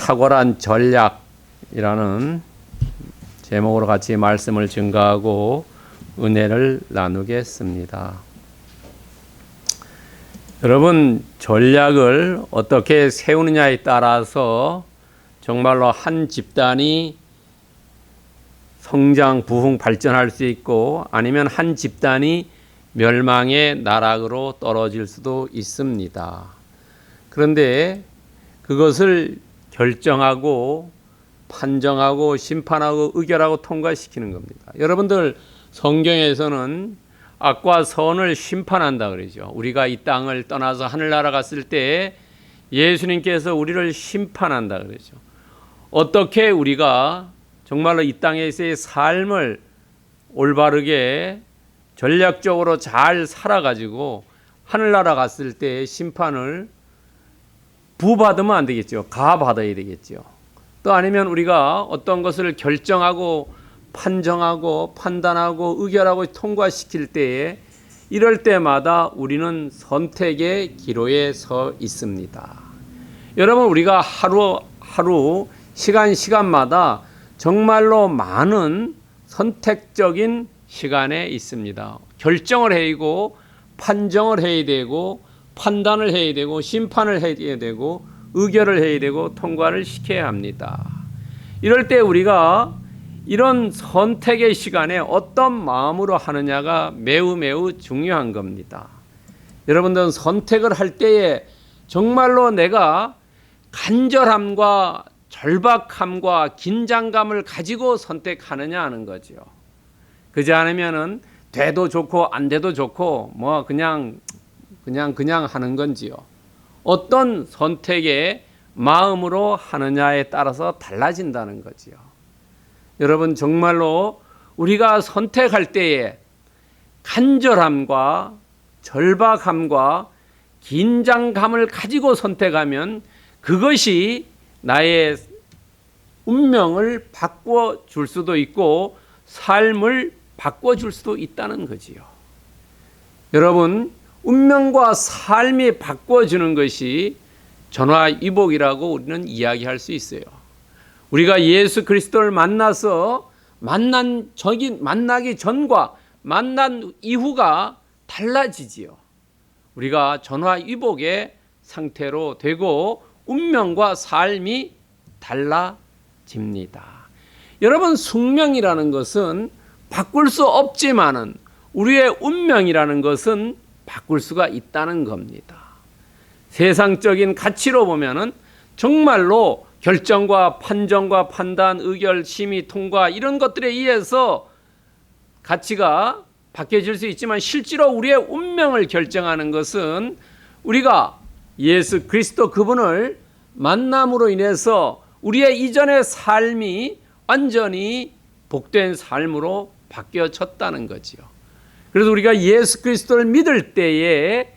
탁월한 전략이라는 제목으로 같이 말씀을 증거하고 은혜를 나누겠습니다. 여러분, 전략을 어떻게 세우느냐에 따라서 정말로 한 집단이 성장, 부흥, 발전할 수 있고 아니면 한 집단이 멸망의 나락으로 떨어질 수도 있습니다. 그런데 그것을 결정하고 판정하고 심판하고 의결하고 통과시키는 겁니다. 여러분들, 성경에서는 악과 선을 심판한다 그러죠. 우리가 이 땅을 떠나서 하늘나라 갔을 때 예수님께서 우리를 심판한다 그러죠. 어떻게 우리가 정말로 이 땅에서의 삶을 올바르게 전략적으로 잘 살아가지고 하늘나라 갔을 때 심판을 부받으면 안 되겠죠. 가받아야 되겠죠. 또 아니면 우리가 어떤 것을 결정하고 판정하고 판단하고 의결하고 통과시킬 때에 이럴 때마다 우리는 선택의 기로에 서 있습니다. 여러분, 우리가 하루 시간마다 정말로 많은 선택적인 시간에 있습니다. 결정을 해야 되고 판정을 해야 되고 판단을 해야 되고 심판을 해야 되고 의결을 해야 되고 통과를 시켜야 합니다. 이럴 때 우리가 이런 선택의 시간에 어떤 마음으로 하느냐가 매우 중요한 겁니다. 여러분들은 선택을 할 때에 정말로 내가 간절함과 절박함과 긴장감을 가지고 선택하느냐 하는 거죠. 그렇지 않으면은 돼도 좋고 안 돼도 좋고 뭐 그냥 하는 건지요. 어떤 선택의 마음으로 하느냐에 따라서 달라진다는 거지요. 여러분, 정말로 우리가 선택할 때에 간절함과 절박함과 긴장감을 가지고 선택하면 그것이 나의 운명을 바꿔줄 수도 있고 삶을 바꿔줄 수도 있다는 거지요. 여러분, 운명과 삶이 바꿔주는 것이 전화위복이라고 우리는 이야기할 수 있어요. 우리가 예수 그리스도를 만나서 만나기 전과 만난 이후가 달라지지요. 우리가 전화위복의 상태로 되고 운명과 삶이 달라집니다. 여러분, 숙명이라는 것은 바꿀 수 없지만은 우리의 운명이라는 것은 바꿀 수가 있다는 겁니다. 세상적인 가치로 보면은 정말로 결정과 판정과 판단, 의결, 심의, 통과 이런 것들에 의해서 가치가 바뀌어질 수 있지만 실제로 우리의 운명을 결정하는 것은 우리가 예수 그리스도 그분을 만남으로 인해서 우리의 이전의 삶이 완전히 복된 삶으로 바뀌어졌다는 거지요. 그래서 우리가 예수 그리스도를 믿을 때에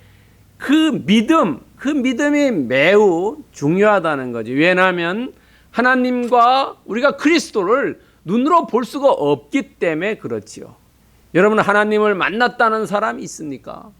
그 믿음이 매우 중요하다는 거죠. 왜냐하면 하나님과 우리가 그리스도를 눈으로 볼 수가 없기 때문에 그렇지요. 여러분, 하나님을 만났다는 사람 있습니까?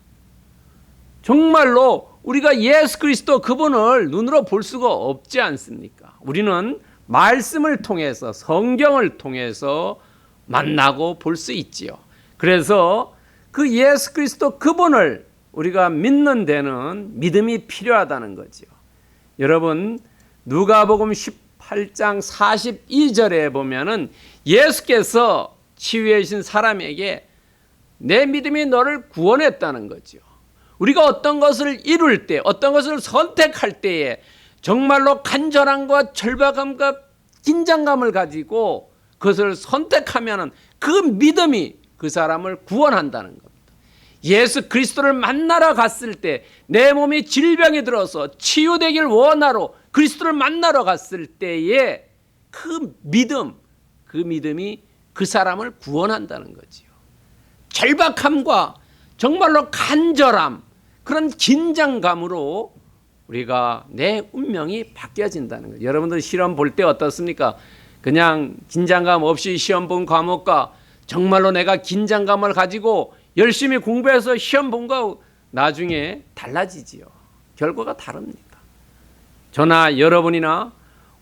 정말로 우리가 예수 그리스도 그분을 눈으로 볼 수가 없지 않습니까? 우리는 말씀을 통해서 성경을 통해서 만나고 볼 수 있지요. 그래서 그 예수 그리스도 그분을 우리가 믿는 데는 믿음이 필요하다는 거죠. 여러분, 누가복음 18장 42절에 보면은 예수께서 치유해 주신 사람에게 내 믿음이 너를 구원했다는 거죠. 우리가 어떤 것을 이룰 때, 어떤 것을 선택할 때에 정말로 간절함과 절박함과 긴장감을 가지고 그것을 선택하면은 그 믿음이 그 사람을 구원한다는 겁니다. 예수 그리스도를 만나러 갔을 때 내 몸이 질병이 들어서 치유되길 원하러 그리스도를 만나러 갔을 때에 그 믿음이 그 사람을 구원한다는 거지요. 절박함과 정말로 간절함, 그런 긴장감으로 우리가 내 운명이 바뀌어진다는 거예요. 여러분들 시험 볼 때 어떻습니까? 그냥 긴장감 없이 시험 본 과목과 정말로 내가 긴장감을 가지고 열심히 공부해서 시험 본 거 나중에 달라지지요. 결과가 다릅니다. 저나 여러분이나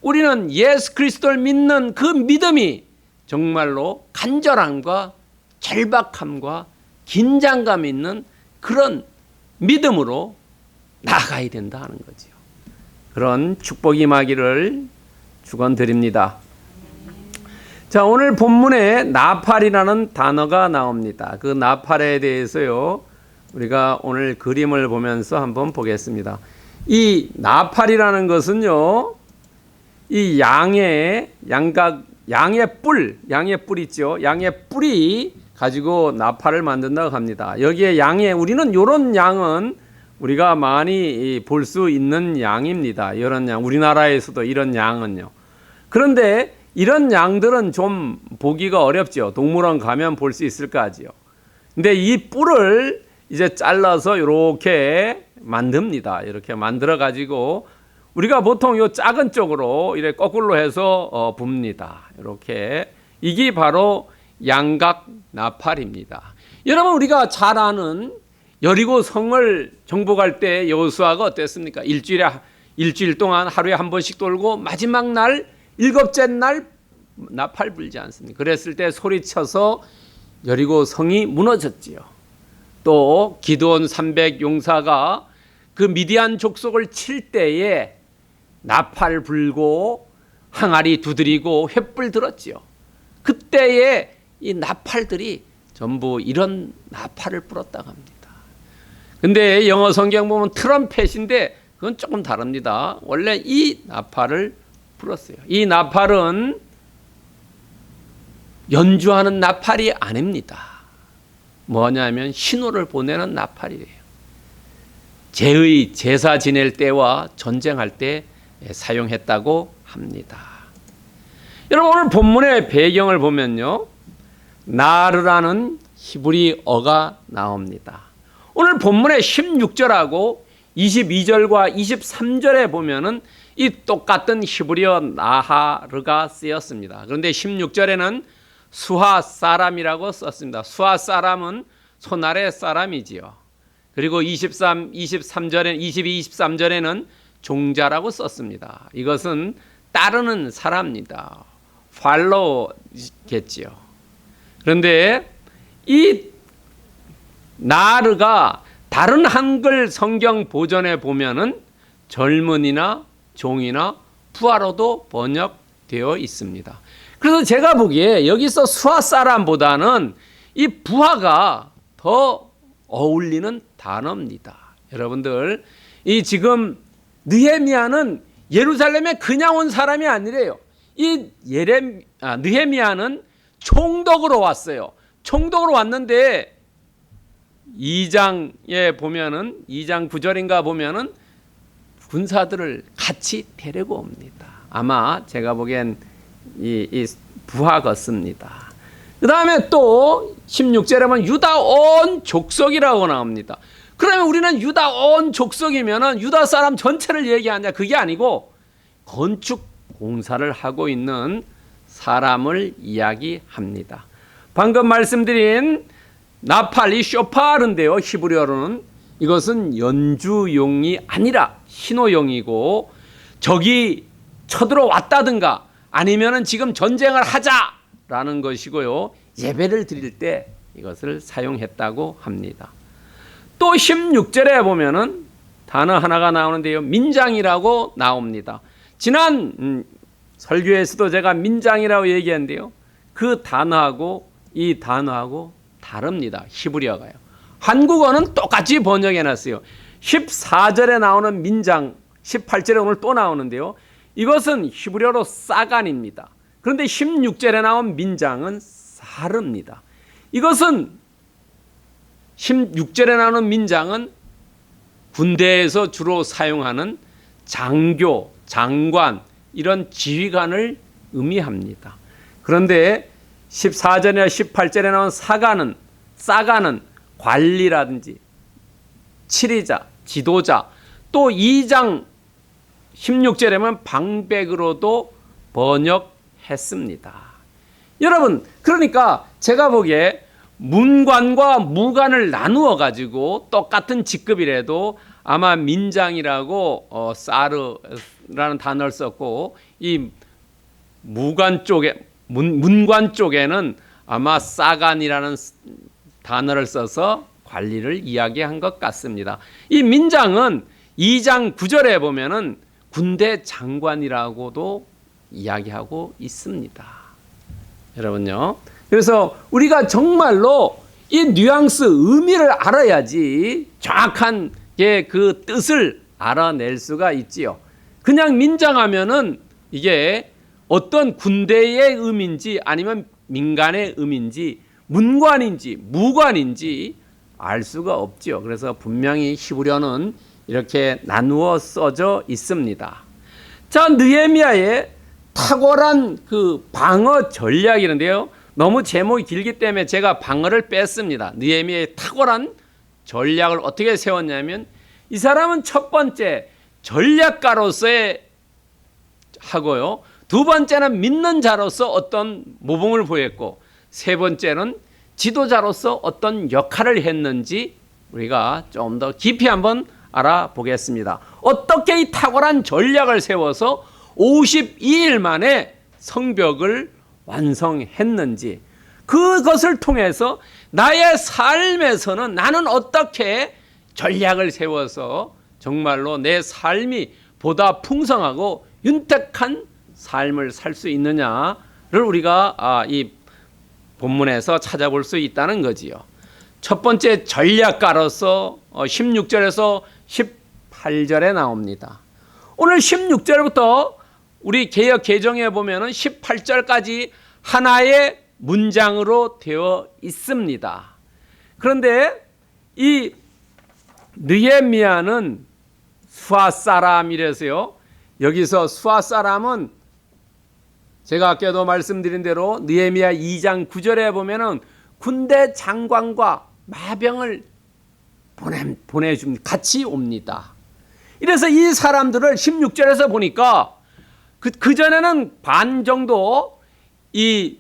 우리는 예수 그리스도를 믿는 그 믿음이 정말로 간절함과 절박함과 긴장감 있는 그런 믿음으로 나아가야 된다 하는 거죠. 그런 축복이 임하기를 축원드립니다. 자, 오늘 본문에 나팔이라는 단어가 나옵니다. 그 나팔에 대해서요, 우리가 오늘 그림을 보면서 한번 보겠습니다. 이 나팔이라는 것은요, 이 양의 뿔 있죠. 양의 뿔이 가지고 나팔을 만든다고 합니다. 여기에 우리는 이런 양은 우리가 많이 볼 수 있는 양입니다. 이런 양, 우리나라에서도 이런 양은요. 그런데 이런 양들은 좀 보기가 어렵죠. 동물원 가면 볼 수 있을까지요. 근데 이 뿔을 이제 잘라서 이렇게 만듭니다. 이렇게 만들어 가지고 우리가 보통 요 작은 쪽으로 이렇게 거꾸로 해서 붑니다. 이렇게 이게 바로 양각 나팔입니다. 여러분, 우리가 잘 아는 여리고 성을 정복할 때 여호수아가 어땠습니까? 일주일 동안 하루에 한 번씩 돌고 마지막 날 7째 날 나팔 불지 않습니까? 그랬을 때 소리쳐서 여리고 성이 무너졌지요. 또 기드온 300 용사가 그 미디안 족속을 칠 때에 나팔 불고 항아리 두드리고 횃불 들었지요. 그때에 이 나팔들이 전부 이런 나팔을 불었다고 합니다. 근데 영어 성경 보면 트럼펫인데 그건 조금 다릅니다. 원래 이 나팔을 불었어요. 이 나팔은 연주하는 나팔이 아닙니다. 뭐냐면 신호를 보내는 나팔이래요. 제사 지낼 때와 전쟁할 때 사용했다고 합니다. 여러분, 오늘 본문의 배경을 보면요, 나르라는 히브리어가 나옵니다. 오늘 본문의 16절하고 22절과 23절에 보면은 이 똑같은 히브리어 나하르가 쓰였습니다. 그런데 16절에는 수하 사람이라고 썼습니다. 수하 사람은 손아래 사람이지요. 그리고 23절에는 23절에는 종자라고 썼습니다. 이것은 따르는 사람입니다. 팔로우겠지요. 그런데 이 나르가 다른 한글 성경 버전에 보면은 젊은이나 종이나 부하로도 번역되어 있습니다. 그래서 제가 보기에 여기서 수하 사람보다는 이 부하가 더 어울리는 단어입니다. 여러분들, 이 지금 느헤미야는 예루살렘에 그냥 온 사람이 아니래요. 이 느헤미야는 총독으로 왔어요. 총독으로 왔는데 2장에 보면은 2장 9절인가 보면은 군사들을 같이 데리고 옵니다. 아마 제가 보기엔 이 부하 같습니다. 그 다음에 또 16절에 보면 유다 온 족속이라고 나옵니다. 그러면 우리는 유다 온 족속이면은 유다 사람 전체를 얘기하냐? 그게 아니고 건축 공사를 하고 있는 사람을 이야기합니다. 방금 말씀드린 나팔이 쇼파르인데요, 히브리어로는 이것은 연주용이 아니라 신호용이고, 적이 쳐들어왔다든가 아니면은 지금 전쟁을 하자라는 것이고요, 예배를 드릴 때 이것을 사용했다고 합니다. 또 16절에 보면은 단어 하나가 나오는데요, 민장이라고 나옵니다. 지난 설교에서도 제가 민장이라고 얘기했는데요, 그 단어하고 이 단어하고 다릅니다. 히브리어가요. 한국어는 똑같이 번역해놨어요. 14절에 나오는 민장, 18절에 오늘 또 나오는데요, 이것은 히브리어로 사간입니다. 그런데 16절에 나온 민장은 사르입니다. 이것은 16절에 나오는 민장은 군대에서 주로 사용하는 장교, 장관, 이런 지휘관을 의미합니다. 그런데 14절이나 18절에 나온 사가는 관리라든지 치리자, 지도자, 또 2장 16절에 보면 방백으로도 번역했습니다. 여러분, 그러니까 제가 보기에 문관과 무관을 나누어 가지고 똑같은 직급이라도 아마 민장이라고 문관이라는 단어를 썼고, 이 무관 쪽에 문관 쪽에는 아마 사관이라는 단어를 써서 관리를 이야기한 것 같습니다. 이 민장은 2장 9절에 보면은 군대 장관이라고도 이야기하고 있습니다. 여러분요. 그래서 우리가 정말로 이 뉘앙스 의미를 알아야지 정확한 그 뜻을 알아낼 수가 있지요. 그냥 민장하면은 이게 어떤 군대의 의미인지 아니면 민간의 의미인지 문관인지 무관인지 알 수가 없죠. 그래서 분명히 히브리어는 이렇게 나누어 써져 있습니다. 자, 느헤미야의 탁월한 그 방어 전략이런데요. 너무 제목이 길기 때문에 제가 방어를 뺐습니다. 느헤미야의 탁월한 전략을 어떻게 세웠냐면, 이 사람은 첫 번째 전략가로서의 하고요. 두 번째는 믿는 자로서 어떤 모범을 보였고, 세 번째는 지도자로서 어떤 역할을 했는지 우리가 좀 더 깊이 한번 알아보겠습니다. 어떻게 이 탁월한 전략을 세워서 52일 만에 성벽을 완성했는지, 그것을 통해서 나의 삶에서는 나는 어떻게 전략을 세워서 정말로 내 삶이 보다 풍성하고 윤택한 삶을 살 수 있느냐를 우리가 이 본문에서 찾아볼 수 있다는 거지요. 첫 번째 전략가로서 16절에서 18절에 나옵니다. 오늘 16절부터 우리 개역 개정에 보면은 18절까지 하나의 문장으로 되어 있습니다. 그런데 이 느헤미야는 수아 사람이라서요. 여기서 수아 사람은 제가 아까도 말씀드린 대로 느헤미야 2장 9절에 보면은 군대 장관과 마병을 보내줍니다. 같이 옵니다. 이래서 이 사람들을 16절에서 보니까 그전에는 반 정도 이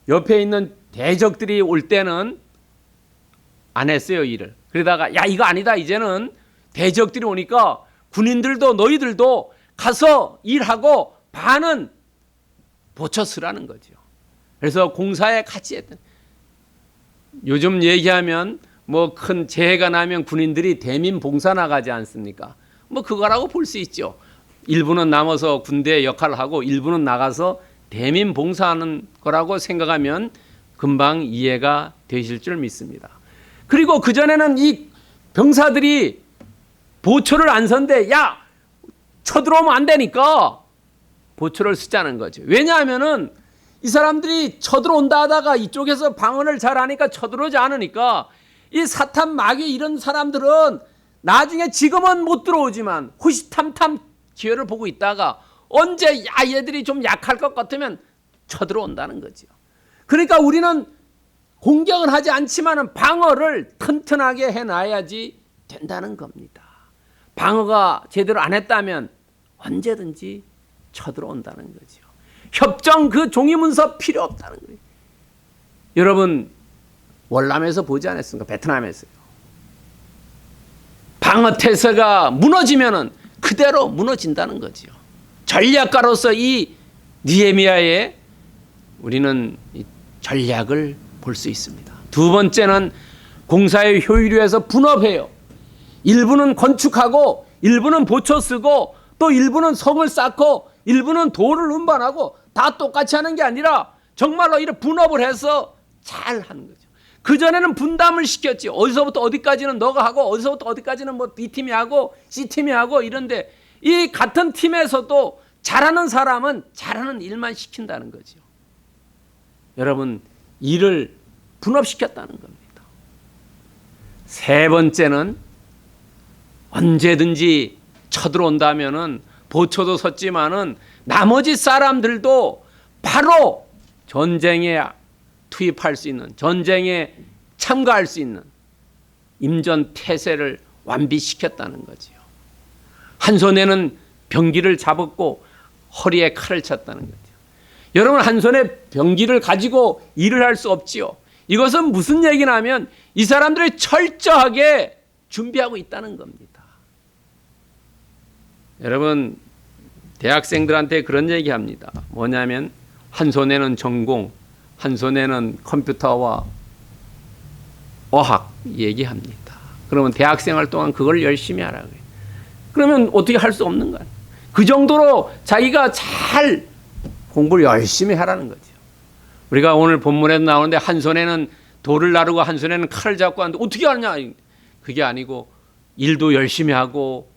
옆에 있는 대적들이 올 때는 안 했어요, 일을. 그러다가 야, 이거 아니다. 이제는 대적들이 오니까 군인들도 너희들도 가서 일하고 반은 보쳐 쓰라는 거죠. 그래서 공사에 같이 했던. 요즘 얘기하면 뭐 큰 재해가 나면 군인들이 대민 봉사 나가지 않습니까? 뭐 그거라고 볼 수 있죠. 일부는 남아서 군대 역할을 하고 일부는 나가서 대민 봉사하는 거라고 생각하면 금방 이해가 되실 줄 믿습니다. 그리고 그전에는 이 병사들이 보초를 안 선대, 야, 쳐들어오면 안 되니까 보초를 쓰자는 거죠. 왜냐하면은 이 사람들이 쳐들어온다 하다가 이쪽에서 방어를 잘하니까 쳐들어오지 않으니까 이 사탄 마귀 이런 사람들은 나중에 지금은 못 들어오지만 호시탐탐 기회를 보고 있다가 언제 야 얘들이 좀 약할 것 같으면 쳐들어온다는 거죠. 그러니까 우리는 공격은 하지 않지만 방어를 튼튼하게 해놔야지 된다는 겁니다. 방어가 제대로 안 했다면 언제든지 쳐들어온다는 거죠. 협정 그 종이문서 필요 없다는 거예요. 여러분 월남에서 보지 않았습니까? 베트남에서요. 방어태세가 무너지면은 그대로 무너진다는 거죠. 전략가로서 이 느헤미야의 우리는 이 전략을 볼 수 있습니다. 두 번째는 공사의 효율을 위해서 분업해요. 일부는 건축하고 일부는 보초 쓰고 또 일부는 성을 쌓고 일부는 돌을 운반하고 다 똑같이 하는 게 아니라 정말로 이렇게 분업을 해서 잘 하는 거죠. 그전에는 분담을 시켰지. 어디서부터 어디까지는 너가 하고 어디서부터 어디까지는 뭐 B팀이 하고 C팀이 하고 이런데 이 같은 팀에서도 잘하는 사람은 잘하는 일만 시킨다는 거죠. 여러분 일을 분업시켰다는 겁니다. 세 번째는 언제든지 쳐들어온다면은 보초도 섰지만은 나머지 사람들도 바로 전쟁에 투입할 수 있는, 전쟁에 참가할 수 있는 임전태세를 완비시켰다는 거지요. 한 손에는 병기를 잡았고 허리에 칼을 찼다는 거죠. 여러분 한 손에 병기를 가지고 일을 할 수 없지요. 이것은 무슨 얘기냐면 이 사람들이 철저하게 준비하고 있다는 겁니다. 여러분 대학생들한테 그런 얘기합니다. 뭐냐면 한 손에는 전공, 한 손에는 컴퓨터와 어학 얘기합니다. 그러면 대학생활 동안 그걸 열심히 하라고요. 그러면 어떻게 할 수 없는 거야. 그 정도로 자기가 잘 공부를 열심히 하라는 거죠. 우리가 오늘 본문에도 나오는데 한 손에는 돌을 나르고 한 손에는 칼을 잡고 하는데 어떻게 하느냐. 그게 아니고 일도 열심히 하고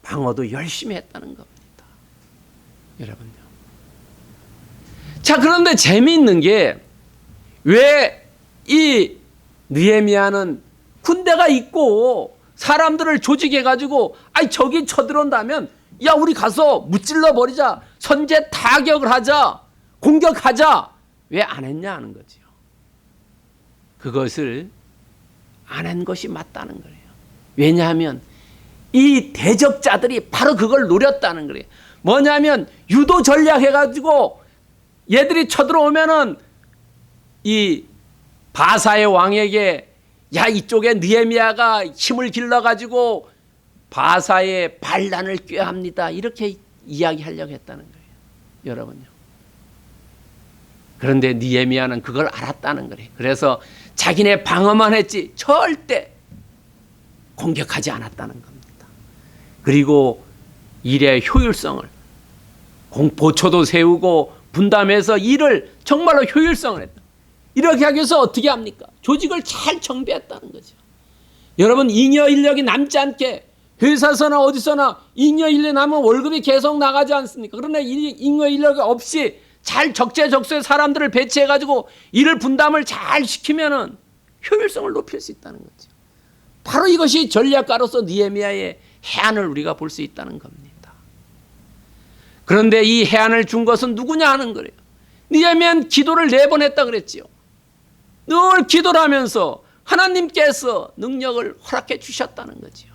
방어도 열심히 했다는 겁니다. 여러분요. 자, 그런데 재미있는 게 왜 이 느헤미야는 군대가 있고 사람들을 조직해가지고 저기 쳐들어온다면 야 우리 가서 무찔러 버리자, 선제 타격을 하자, 공격하자, 왜 안 했냐 하는 거죠. 그것을 안 한 것이 맞다는 거예요. 왜냐하면 이 대적자들이 바로 그걸 노렸다는 거예요. 뭐냐면 유도 전략해가지고 얘들이 쳐들어오면은 이 바사의 왕에게 야 이쪽에 느헤미야가 힘을 길러가지고 바사의 반란을 꾀합니다, 이렇게 이야기하려고 했다는 거예요. 여러분요. 그런데 느헤미야는 그걸 알았다는 거예요. 그래서 자기네 방어만 했지 절대 공격하지 않았다는 겁니다. 그리고 일의 효율성을 보초도 세우고 분담해서 일을 정말로 효율성을 했다. 이렇게 하기 위해서 어떻게 합니까? 조직을 잘 정비했다는 거죠. 여러분, 잉여 인력이 남지 않게 회사서나 어디서나 잉여 인력 남으면 월급이 계속 나가지 않습니까? 그러나 잉여 인력이 없이 잘 적재적소에 사람들을 배치해가지고 일을 분담을 잘 시키면은 효율성을 높일 수 있다는 거죠. 바로 이것이 전략가로서 느헤미야의 해안을 우리가 볼 수 있다는 겁니다. 그런데 이 해안을 준 것은 누구냐 하는 거예요. 느헤미야는 기도를 4번 했다 그랬지요. 늘 기도를 하면서 하나님께서 능력을 허락해 주셨다는 거지요.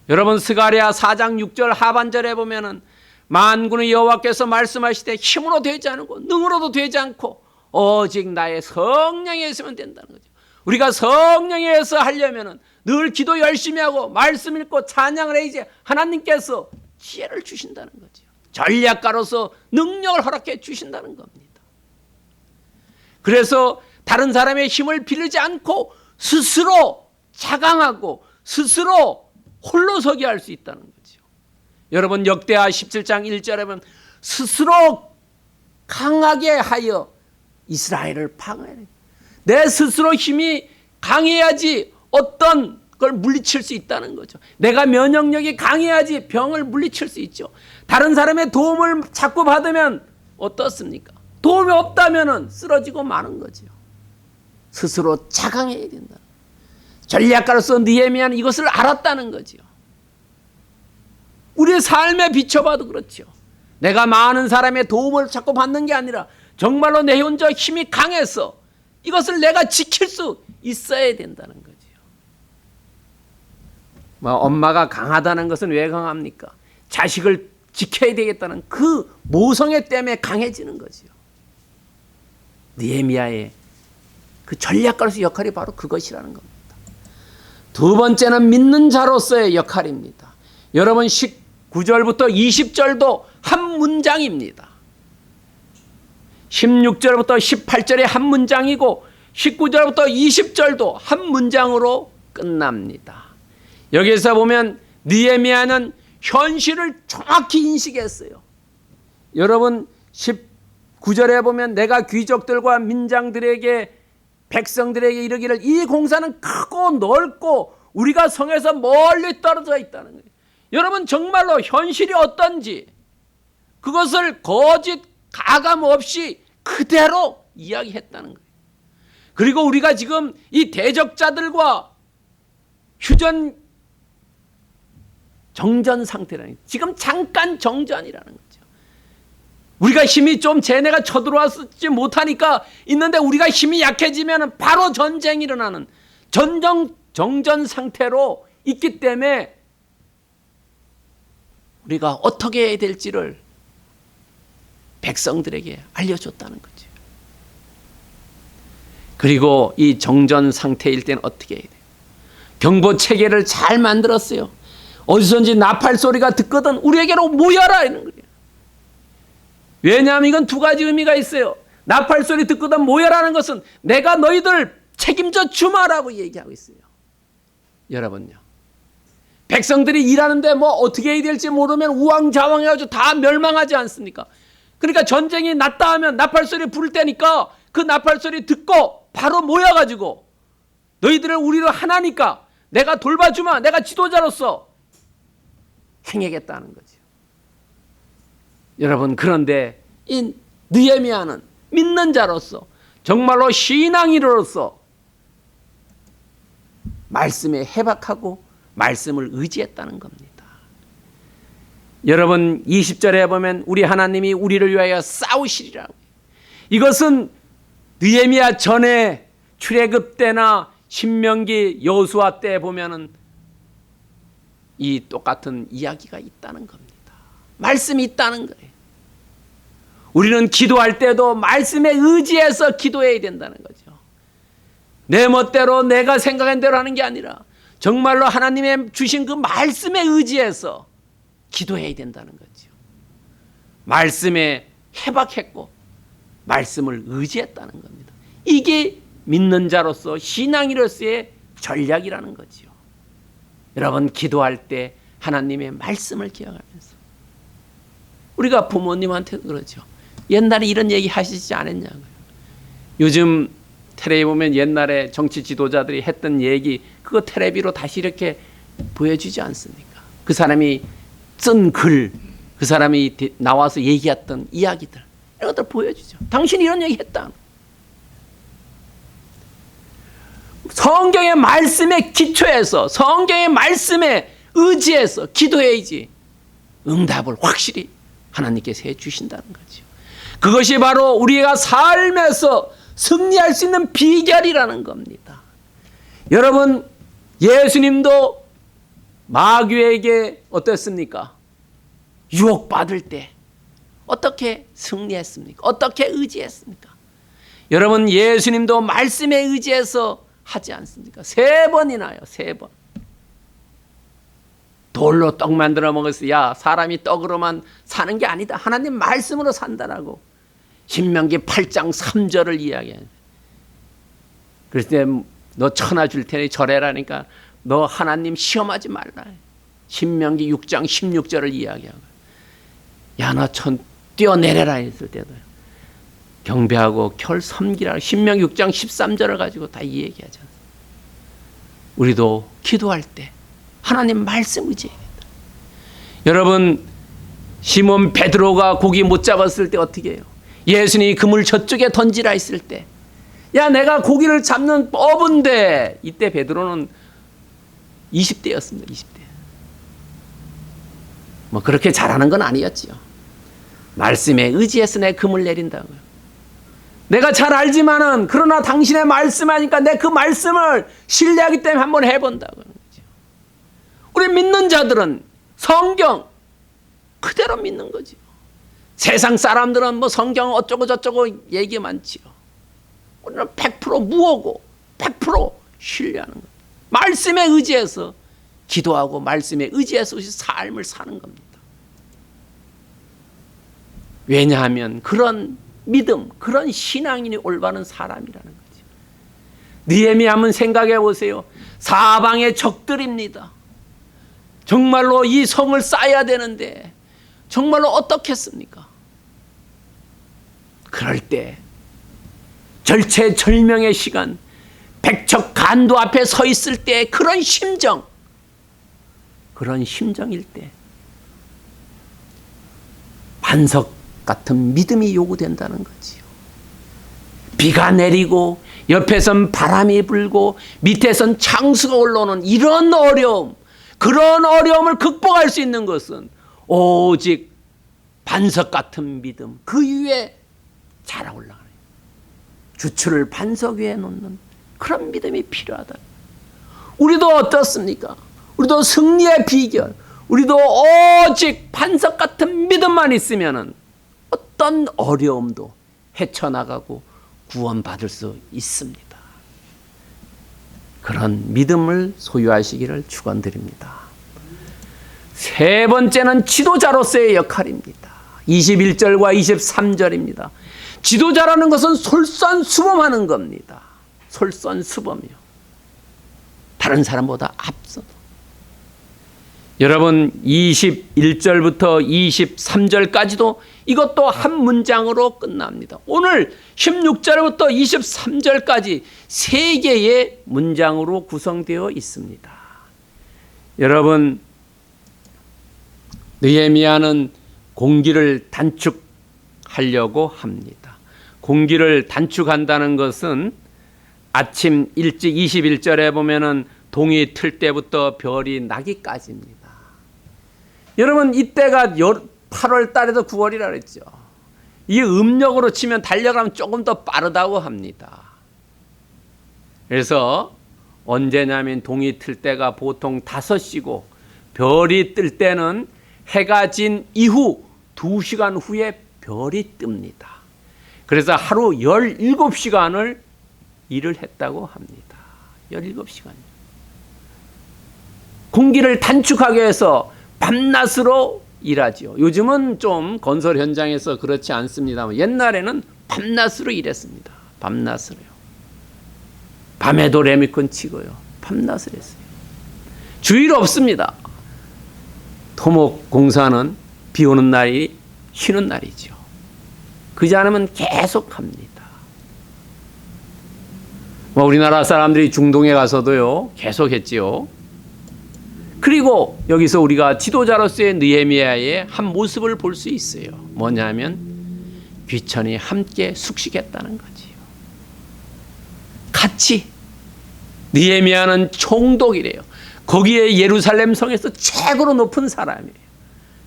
여러분, 스가랴 4장 6절 하반절에 보면은 만군의 여호와께서 말씀하시되 힘으로 되지 않고 능으로도 되지 않고 오직 나의 성령에 있으면 된다는 거죠. 우리가 성령에 의해서 하려면은 늘 기도 열심히 하고 말씀 읽고 찬양을 해야지 하나님께서 지혜를 주신다는 거죠. 전략가로서 능력을 허락해 주신다는 겁니다. 그래서 다른 사람의 힘을 빌리지 않고 스스로 자강하고 스스로 홀로 서게 할 수 있다는 거죠. 여러분, 역대하 17장 1절에 보면 스스로 강하게 하여 이스라엘을 방어해야 돼요. 내 스스로 힘이 강해야지 어떤 걸 물리칠 수 있다는 거죠. 내가 면역력이 강해야지 병을 물리칠 수 있죠. 다른 사람의 도움을 자꾸 받으면 어떻습니까? 도움이 없다면 쓰러지고 마는 거죠. 스스로 자강해야 된다. 전략가로서 느헤미야는 이것을 알았다는 거죠. 우리의 삶에 비춰봐도 그렇죠. 내가 많은 사람의 도움을 자꾸 받는 게 아니라 정말로 내 혼자 힘이 강해서 이것을 내가 지킬 수 있어야 된다는 거죠. 엄마가 강하다는 것은 왜 강합니까? 자식을 지켜야 되겠다는 그 모성애 때문에 강해지는 거죠. 느헤미야의 그 전략가로서 역할이 바로 그것이라는 겁니다. 두 번째는 믿는 자로서의 역할입니다. 여러분, 19절부터 20절도 한 문장입니다. 16절부터 18절이 한 문장이고 19절부터 20절도 한 문장으로 끝납니다. 여기서 보면 느헤미야는 현실을 정확히 인식했어요. 여러분, 19절에 보면 내가 귀족들과 민장들에게 백성들에게 이르기를 이 공사는 크고 넓고 우리가 성에서 멀리 떨어져 있다는 거예요. 여러분, 정말로 현실이 어떤지 그것을 거짓 가감 없이 그대로 이야기했다는 거예요. 그리고 우리가 지금 이 대적자들과 정전 상태라는, 지금 잠깐 정전이라는 거죠. 우리가 힘이 좀 쟤네가 쳐들어왔지 못하니까 있는데 우리가 힘이 약해지면 바로 전쟁이 일어나는 정전 상태로 있기 때문에 우리가 어떻게 해야 될지를 백성들에게 알려줬다는 거죠. 그리고 이 정전 상태일 때는 어떻게 해야 돼요? 경보 체계를 잘 만들었어요. 어디선지 나팔 소리가 듣거든 우리에게로 모여라 이런 거예요. 왜냐하면 이건 두 가지 의미가 있어요. 나팔 소리 듣고도 모여라는 것은 내가 너희들 책임져 주마라고 얘기하고 있어요. 여러분요, 백성들이 일하는데 뭐 어떻게 해야 될지 모르면 우왕좌왕해가지고 다 멸망하지 않습니까? 그러니까 전쟁이 났다 하면 나팔 소리 부를 때니까 그 나팔 소리 듣고 바로 모여가지고 너희들을 우리로 하나니까 내가 돌봐주마, 내가 지도자로서 행하겠다는 거죠. 여러분, 그런데 이 느헤미야는 믿는 자로서 정말로 신앙인으로서 말씀에 해박하고 말씀을 의지했다는 겁니다. 여러분, 20절에 보면 우리 하나님이 우리를 위하여 싸우시리라고. 이것은 느헤미야 전에 출애굽 때나 신명기 여호수아 때 보면은 이 똑같은 이야기가 있다는 겁니다. 말씀이 있다는 거예요. 우리는 기도할 때도 말씀에 의지해서 기도해야 된다는 거죠. 내 멋대로 내가 생각한 대로 하는 게 아니라 정말로 하나님의 주신 그 말씀에 의지해서 기도해야 된다는 거죠. 말씀에 해박했고 말씀을 의지했다는 겁니다. 이게 믿는 자로서 신앙인으로서의 전략이라는 거죠. 여러분, 기도할 때 하나님의 말씀을 기억하면서, 우리가 부모님한테도 그러죠. 옛날에 이런 얘기 하시지 않았냐고요. 요즘 텔레비 보면 옛날에 정치 지도자들이 했던 얘기, 그거 텔레비로 다시 이렇게 보여주지 않습니까? 그 사람이 쓴 글, 그 사람이 나와서 얘기했던 이야기들, 이런 것들 보여주죠. 당신이 이런 얘기 했다. 성경의 말씀에 기초해서, 성경의 말씀에 의지해서 기도해야지 응답을 확실히 하나님께서 해주신다는 거죠. 그것이 바로 우리가 삶에서 승리할 수 있는 비결이라는 겁니다. 여러분, 예수님도 마귀에게 어땠습니까? 유혹받을 때 어떻게 승리했습니까? 어떻게 의지했습니까? 여러분, 예수님도 말씀에 의지해서 하지 않습니까? 3번이나요. 3번. 돌로 떡 만들어 먹었어요. 야, 사람이 떡으로만 사는 게 아니다. 하나님 말씀으로 산다라고 신명기 8장 3절을 이야기해요. 그럴 때 너 천하 줄 테니 절해라니까 너 하나님 시험하지 말라. 신명기 6장 16절을 이야기하고, 야, 너 뛰어내려라 했을 때도 경배하고 결 섬기라. 신명기 6장 13절을 가지고 다 이 얘기하잖아요. 우리도 기도할 때 하나님 말씀 의지해야 된다. 여러분, 시몬 베드로가 고기 못 잡았을 때 어떻게 해요? 예수님이 그물 저쪽에 던지라 했을 때, 야, 내가 고기를 잡는 법인데, 이때 베드로는 20대였습니다. 20대. 뭐 그렇게 잘하는 건 아니었지요. 말씀에 의지해서 내 그물 내린다고요. 내가 잘 알지만은 그러나 당신의 말씀하니까 내 그 말씀을 신뢰하기 때문에 한번 해본다고요. 우리 믿는 자들은 성경 그대로 믿는 거죠. 세상 사람들은 뭐 성경 어쩌고 저쩌고 얘기 많지요. 우리는 100% 무오고 100% 신뢰하는 거예요. 말씀에 의지해서 기도하고 말씀에 의지해서 삶을 사는 겁니다. 왜냐하면 그런 믿음, 그런 신앙인이 올바른 사람이라는 거죠. 느헤미야 한번 생각해 보세요. 사방의 적들입니다. 정말로 이 성을 쌓아야 되는데 정말로 어떻겠습니까? 그럴 때 절체절명의 시간, 백척간도 앞에 서 있을 때 그런 심정, 그런 심정일 때 반석 같은 믿음이 요구된다는 거지요. 비가 내리고 옆에선 바람이 불고 밑에선 창수가 올라오는 이런 어려움, 그런 어려움을 극복할 수 있는 것은 오직 반석 같은 믿음, 그 위에 자라 올라가는, 주추를 반석 위에 놓는 그런 믿음이 필요하다. 우리도 어떻습니까? 우리도 승리의 비결, 우리도 오직 반석 같은 믿음만 있으면은 어떤 어려움도 헤쳐나가고 구원받을 수 있습니다. 그런 믿음을 소유하시기를 축원드립니다. 세 번째는 지도자로서의 역할입니다. 21절과 23절입니다. 지도자라는 것은 솔선수범하는 겁니다. 솔선수범이요. 다른 사람보다 앞서도. 여러분 21절부터 23절까지도 이것도 한 문장으로 끝납니다. 오늘 16절부터 23절까지 세 개의 문장으로 구성되어 있습니다. 여러분 느헤미야는 공기를 단축하려고 합니다. 공기를 단축한다는 것은 아침 일찍 21절에 보면은 동이 틀 때부터 별이 나기까지입니다. 여러분 이때가 8월 달에도 9월이라 그랬죠. 이 음력으로 치면 달려가면 조금 더 빠르다고 합니다. 그래서 언제냐면 동이 틀 때가 보통 5시고 별이 뜰 때는 해가 진 이후 2시간 후에 별이 뜹니다. 그래서 하루 17시간을 일을 했다고 합니다. 17시간. 공기를 단축하기 위해서 밤낮으로 일하지요. 요즘은 좀 건설 현장에서 그렇지 않습니다만 옛날에는 밤낮으로 일했습니다. 밤낮으로요. 밤에도 레미콘 치고요. 밤낮을 했어요. 주일 없습니다. 토목 공사는 비 오는 날이 쉬는 날이죠. 그지 않으면 계속 합니다. 우리나라 사람들이 중동에 가서도요 계속 했지요. 그리고 여기서 우리가 지도자로서의 느헤미야의 한 모습을 볼 수 있어요. 뭐냐면 귀천이 함께 숙식했다는 거지요. 같이. 느헤미야는 총독이래요. 거기에 예루살렘 성에서 최고로 높은 사람이에요.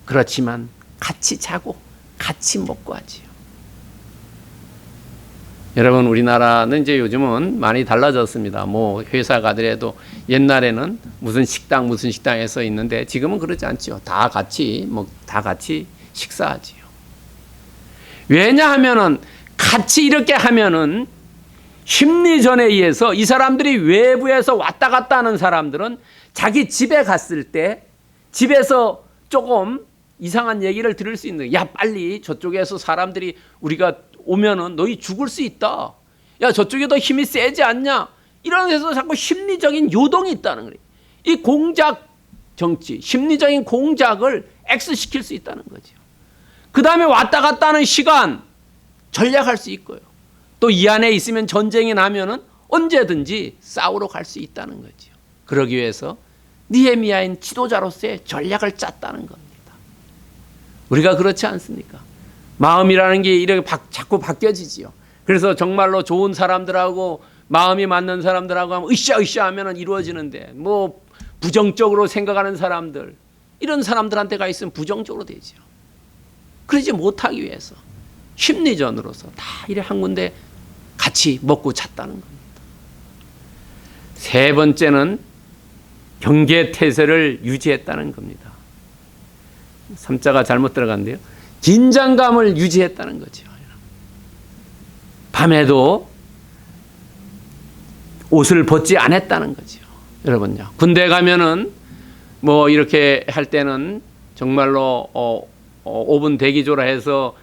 그렇지만 같이 자고 같이 먹고 하지요. 여러분 우리나라는 이제 요즘은 많이 달라졌습니다. 뭐 회사 가더라도 옛날에는 무슨 식당에서 있는데 지금은 그러지 않죠. 다 같이 식사하지요. 왜냐하면은 같이 이렇게 하면은 심리전에 의해서 이 사람들이 외부에서 왔다 갔다 하는 사람들은 자기 집에 갔을 때 집에서 조금 이상한 얘기를 들을 수 있는, 야 빨리 저쪽에서 사람들이 우리가 오면은 너희 죽을 수 있다. 야 저쪽에 더 힘이 세지 않냐. 이런 데서 자꾸 심리적인 요동이 있다는 거예요. 이 공작 정치, 심리적인 공작을 X시킬 수 있다는 거죠. 그 다음에 왔다 갔다 하는 시간 전략할 수 있고요. 또 이 안에 있으면 전쟁이 나면은 언제든지 싸우러 갈 수 있다는 거죠. 그러기 위해서 느헤미야인 지도자로서의 전략을 짰다는 겁니다. 우리가 그렇지 않습니까? 마음이라는 게 이렇게 자꾸 바뀌어지지요. 그래서 정말로 좋은 사람들하고 마음이 맞는 사람들하고 하면 으쌰으쌰 하면 이루어지는데 뭐 부정적으로 생각하는 사람들 이런 사람들한테 가 있으면 부정적으로 되죠. 그러지 못하기 위해서 심리전으로서 다 이래 한 군데 같이 먹고 잤다는 겁니다. 세 번째는 경계태세를 유지했다는 겁니다. 3자가 잘못 들어간대요. 긴장감을 유지했다는 거죠. 밤에도 옷을 벗지 않았다는 거죠. 여러분요. 군대 가면은 뭐 이렇게 할 때는 정말로 5분 대기조라 해서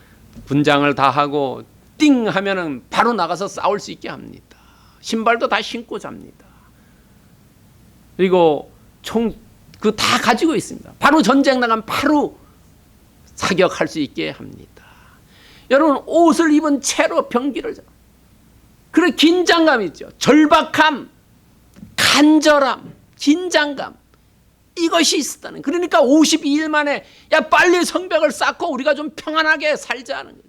분장을 다 하고 띵 하면은 바로 나가서 싸울 수 있게 합니다. 신발도 다 신고 잡니다. 그리고 총 그 다 가지고 있습니다. 바로 전쟁 나가면 바로 사격할 수 있게 합니다. 여러분 옷을 입은 채로 병기를 그런 긴장감 있죠. 절박함, 간절함, 긴장감 이것이 있었다는. 그러니까 52일 만에 야 빨리 성벽을 쌓고 우리가 좀 평안하게 살자는 거죠.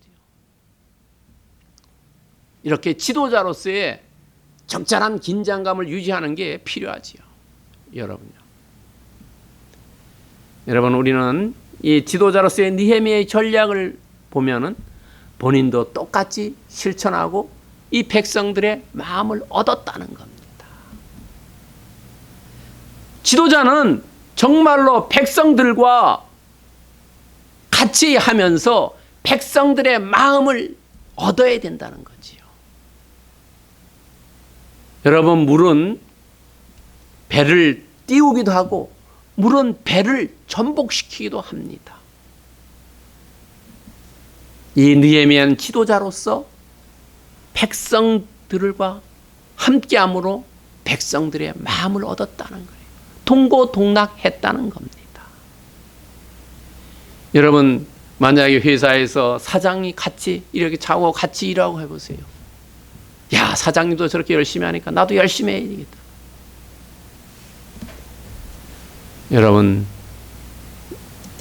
이렇게 지도자로서의 적절한 긴장감을 유지하는 게 필요하지요. 여러분요. 여러분 우리는 이 지도자로서의 느헤미야의 전략을 보면은 본인도 똑같이 실천하고 이 백성들의 마음을 얻었다는 겁니다. 지도자는 정말로 백성들과 같이 하면서 백성들의 마음을 얻어야 된다는 거지요. 여러분 물은 배를 띄우기도 하고 물은 배를 전복시키기도 합니다. 이 느헤미야는 지도자로서 백성들과 함께함으로 백성들의 마음을 얻었다는 거예요. 동고동락했다는 겁니다. 여러분, 만약에 회사에서 사장이 같이 이렇게 자고 같이 일하고 해보세요. 야, 사장님도 저렇게 열심히 하니까 나도 열심히 해야 되겠다. 여러분,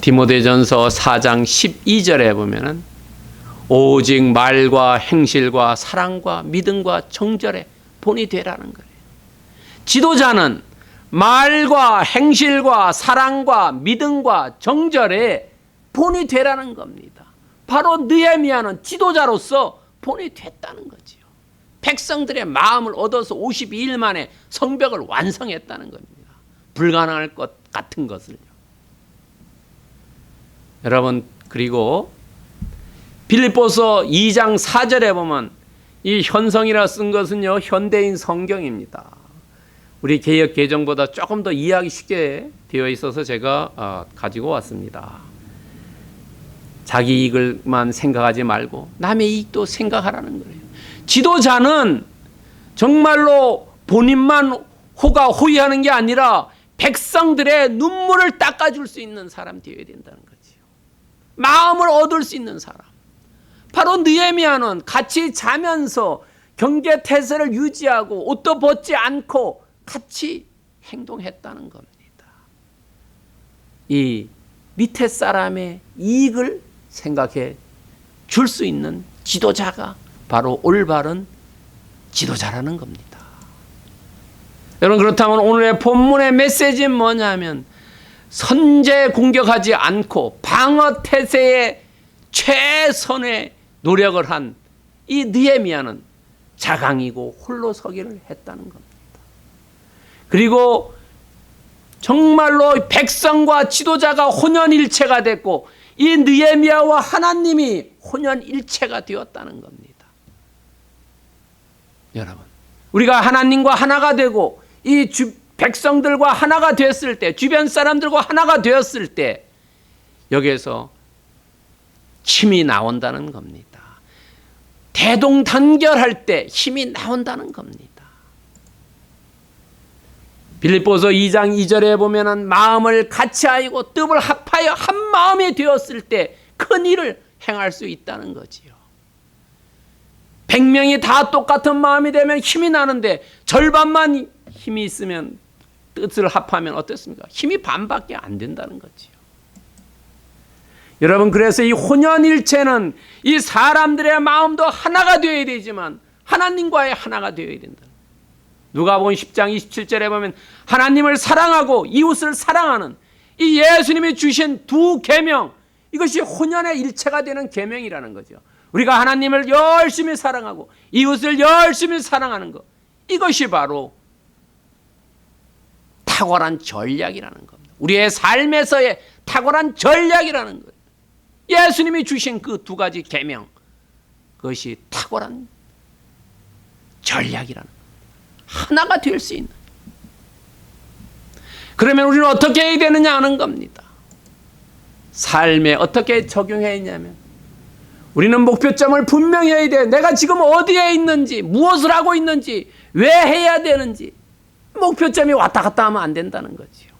디모데전서 4장 12절에 보면은 오직 말과 행실과 사랑과 믿음과 정절에 본이 되라는 거예요. 지도자는 말과 행실과 사랑과 믿음과 정절에 본이 되라는 겁니다. 바로 느헤미야는 지도자로서 본이 됐다는 거지요. 백성들의 마음을 얻어서 52일 만에 성벽을 완성했다는 겁니다. 불가능할 것 같은 것을요. 여러분, 그리고 빌립보서 2장 4절에 보면 이 현성이라 쓴 것은요, 현대인 성경입니다. 우리 개역 개정보다 조금 더 이해하기 쉽게 되어 있어서 제가 가지고 왔습니다. 자기 이익을만 생각하지 말고 남의 이익도 생각하라는 거예요. 지도자는 정말로 본인만 호가호위하는 게 아니라 백성들의 눈물을 닦아줄 수 있는 사람 되어야 된다는 거지요. 마음을 얻을 수 있는 사람. 바로 느헤미야는 같이 자면서 경계태세를 유지하고 옷도 벗지 않고 같이 행동했다는 겁니다. 이 밑에 사람의 이익을 생각해 줄 수 있는 지도자가 바로 올바른 지도자라는 겁니다. 여러분, 그렇다면 오늘의 본문의 메시지는 뭐냐면 선제 공격하지 않고 방어 태세에 최선의 노력을 한 이 느헤미야는 자강이고 홀로 서기를 했다는 겁니다. 그리고 정말로 백성과 지도자가 혼연일체가 됐고 이 느헤미야와 하나님이 혼연일체가 되었다는 겁니다. 여러분, 우리가 하나님과 하나가 되고 이 백성들과 하나가 되었을 때, 주변 사람들과 하나가 되었을 때 여기에서 힘이 나온다는 겁니다. 대동단결할 때 힘이 나온다는 겁니다. 빌립보서 2장 2절에 보면은 마음을 같이하고 뜻을 합하여 한 마음이 되었을 때 큰 일을 행할 수 있다는 거지요. 100명이 다 똑같은 마음이 되면 힘이 나는데 절반만 힘이 있으면 뜻을 합하면 어떻습니까? 힘이 반밖에 안 된다는 거지요. 여러분, 그래서 이 혼연일체는 이 사람들의 마음도 하나가 되어야 되지만 하나님과의 하나가 되어야 된다. 누가복음 10장 27절에 보면 하나님을 사랑하고 이웃을 사랑하는 이 예수님이 주신 두 계명, 이것이 혼연의 일체가 되는 계명이라는 거죠. 우리가 하나님을 열심히 사랑하고 이웃을 열심히 사랑하는 것, 이것이 바로 탁월한 전략이라는 겁니다. 우리의 삶에서의 탁월한 전략이라는 거예요. 예수님이 주신 그 두 가지 계명, 그것이 탁월한 전략이라는 거예요. 하나가 될 수 있는. 그러면 우리는 어떻게 해야 되느냐 하는 겁니다. 삶에 어떻게 적용해야 하냐면 우리는 목표점을 분명히 해야 돼. 내가 지금 어디에 있는지, 무엇을 하고 있는지, 왜 해야 되는지. 목표점이 왔다 갔다 하면 안 된다는 거지요.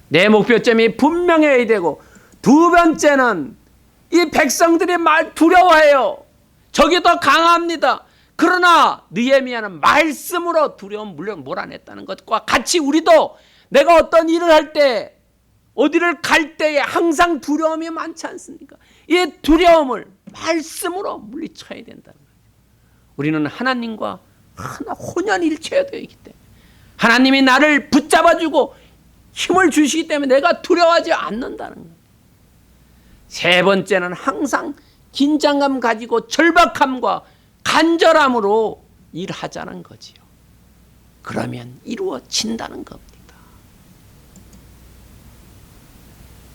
내 목표점이 분명해야 되고, 두 번째는 이 백성들이 두려워해요. 적이 더 강합니다. 그러나 느헤미야는 말씀으로 두려움 물론 몰아냈다는 것과 같이 우리도 내가 어떤 일을 할 때, 어디를 갈 때에 항상 두려움이 많지 않습니까? 이 두려움을 말씀으로 물리쳐야 된다는 거예요. 우리는 하나님과 하나 혼연일체가 되어 있기 때문에 하나님이 나를 붙잡아주고 힘을 주시기 때문에 내가 두려워하지 않는다는 거예요. 세 번째는 항상 긴장감 가지고 절박함과 간절함으로 일하자는 거지요. 그러면 이루어진다는 겁니다.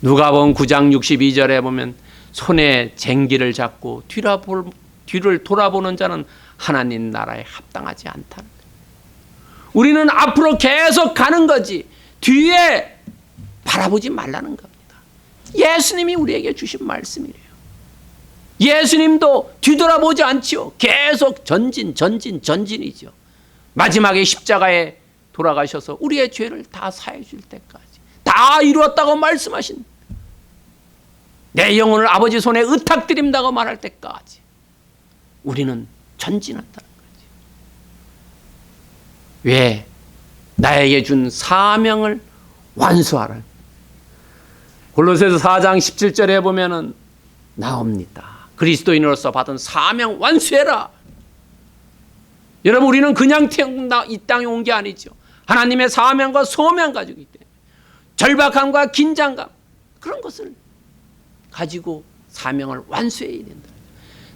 누가복음 9장 62절에 보면 손에 쟁기를 잡고 뒤를 돌아보는 자는 하나님 나라에 합당하지 않다는 거예요. 우리는 앞으로 계속 가는 거지 뒤에 바라보지 말라는 겁니다. 예수님이 우리에게 주신 말씀이래요. 예수님도 뒤돌아보지 않지요. 계속 전진이죠. 마지막에 십자가에 돌아가셔서 우리의 죄를 다 사해 줄 때까지 다 이루었다고 말씀하신, 내 영혼을 아버지 손에 의탁드린다고 말할 때까지 우리는 전진한다는 거지. 왜? 나에게 준 사명을 완수하라. 골로새서 4장 17절에 보면은 나옵니다. 그리스도인으로서 받은 사명 완수해라. 여러분, 우리는 그냥 이 땅에 온 게 아니죠. 하나님의 사명과 소명 가지고 있기 때문에 절박함과 긴장감, 그런 것을 가지고 사명을 완수해야 된다.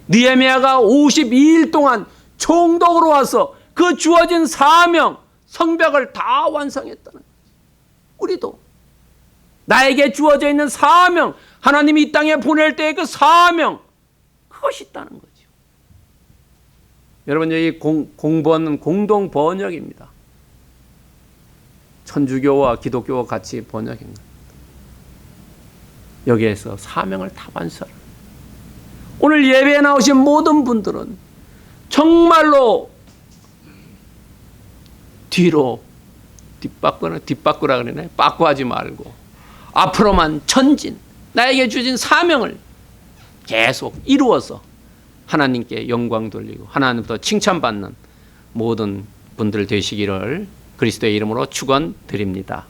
느헤미야가 52일 동안 총독으로 와서 그 주어진 사명, 성벽을 다 완성했다는 거지. 우리도 나에게 주어져 있는 사명, 하나님이 이 땅에 보낼 때의 그 사명, 그것이 있다는 거죠. 여러분, 여기 공번은 공동 번역입니다. 천주교와 기독교와 같이 번역한 겁니다. 여기에서 사명을 다 완수하라. 오늘 예배에 나오신 모든 분들은 정말로 뒷바꾸라 그러네. 바꾸하지 말고 앞으로만 전진, 나에게 주신 사명을 계속 이루어서 하나님께 영광 돌리고 하나님부터 칭찬받는 모든 분들 되시기를 그리스도의 이름으로 축원드립니다.